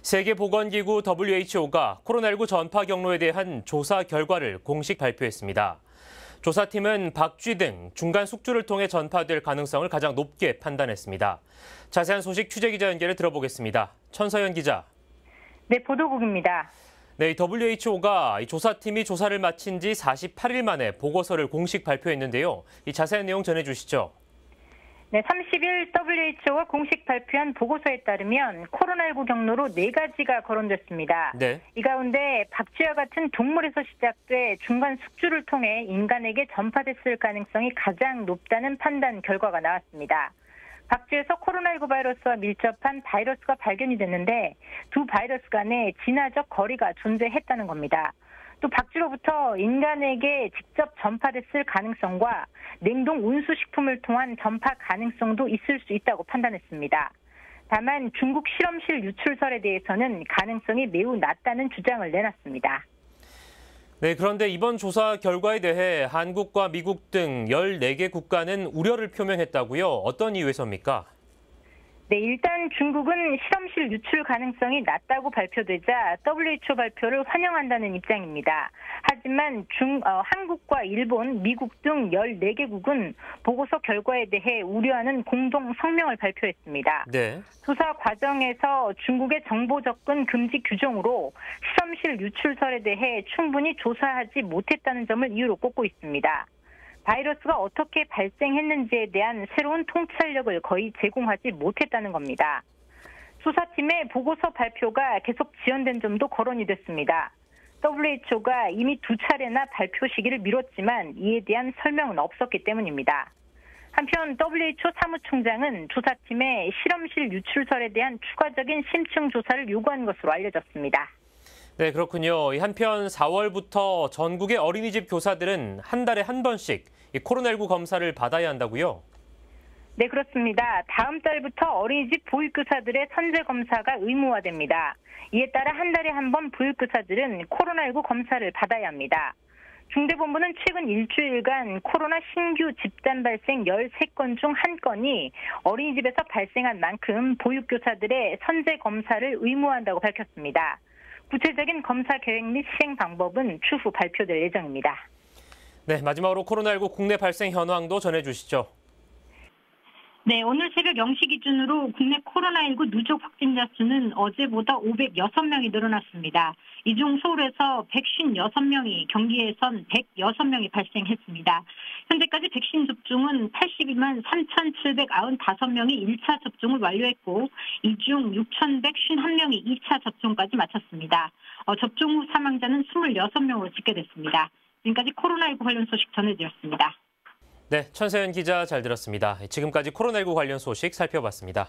세계보건기구 WHO가 코로나19 전파 경로에 대한 조사 결과를 공식 발표했습니다. 조사팀은 박쥐 등 중간 숙주를 통해 전파될 가능성을 가장 높게 판단했습니다. 자세한 소식 취재기자 연결해 들어보겠습니다. 천서연 기자. 네, 보도국입니다. 네, WHO가 조사팀이 조사를 마친 지 48일 만에 보고서를 공식 발표했는데요. 이 자세한 내용 전해주시죠. 네, 30일 WHO가 공식 발표한 보고서에 따르면 코로나19 경로로 4가지가 거론됐습니다. 네. 이 가운데 박쥐와 같은 동물에서 시작돼 중간 숙주를 통해 인간에게 전파됐을 가능성이 가장 높다는 판단 결과가 나왔습니다. 박쥐에서 코로나19 바이러스와 밀접한 바이러스가 발견이 됐는데 두 바이러스 간에 진화적 거리가 존재했다는 겁니다. 또 박쥐로부터 인간에게 직접 전파됐을 가능성과 냉동 운수식품을 통한 전파 가능성도 있을 수 있다고 판단했습니다. 다만 중국 실험실 유출설에 대해서는 가능성이 매우 낮다는 주장을 내놨습니다. 네, 그런데 이번 조사 결과에 대해 한국과 미국 등 14개 국가는 우려를 표명했다고요? 어떤 이유에서입니까? 네, 일단 중국은 실험실 유출 가능성이 낮다고 발표되자 WHO 발표를 환영한다는 입장입니다. 하지만 한국과 일본, 미국 등 14개국은 보고서 결과에 대해 우려하는 공동 성명을 발표했습니다. 네. 조사 과정에서 중국의 정보 접근 금지 규정으로 실험실 유출설에 대해 충분히 조사하지 못했다는 점을 이유로 꼽고 있습니다. 바이러스가 어떻게 발생했는지에 대한 새로운 통찰력을 거의 제공하지 못했다는 겁니다. 수사팀의 보고서 발표가 계속 지연된 점도 거론이 됐습니다. WHO가 이미 2차례나 발표 시기를 미뤘지만 이에 대한 설명은 없었기 때문입니다. 한편 WHO 사무총장은 조사팀의 실험실 유출설에 대한 추가적인 심층 조사를 요구한 것으로 알려졌습니다. 네, 그렇군요. 한편 4월부터 전국의 어린이집 교사들은 한 달에 한 번씩 코로나19 검사를 받아야 한다고요? 네, 그렇습니다. 다음 달부터 어린이집 보육교사들의 선제 검사가 의무화됩니다. 이에 따라 한 달에 한 번 보육교사들은 코로나19 검사를 받아야 합니다. 중대본부는 최근 일주일간 코로나 신규 집단 발생 13건 중 1건이 어린이집에서 발생한 만큼 보육교사들의 선제 검사를 의무화한다고 밝혔습니다. 구체적인 검사 계획 및 시행 방법은 추후 발표될 예정입니다. 네, 마지막으로 코로나19 국내 발생 현황도 전해주시죠. 네, 오늘 새벽 0시 기준으로 국내 코로나19 누적 확진자 수는 어제보다 506명이 늘어났습니다. 이 중 서울에서 156명이, 경기에선 106명이 발생했습니다. 현재까지 백신 접종은 82만 3,795명이 1차 접종을 완료했고 이 중 6,151명이 2차 접종까지 마쳤습니다. 접종 후 사망자는 26명으로 집계됐습니다. 지금까지 코로나19 관련 소식 전해드렸습니다. 네, 천서연 기자 잘 들었습니다. 지금까지 코로나19 관련 소식 살펴봤습니다.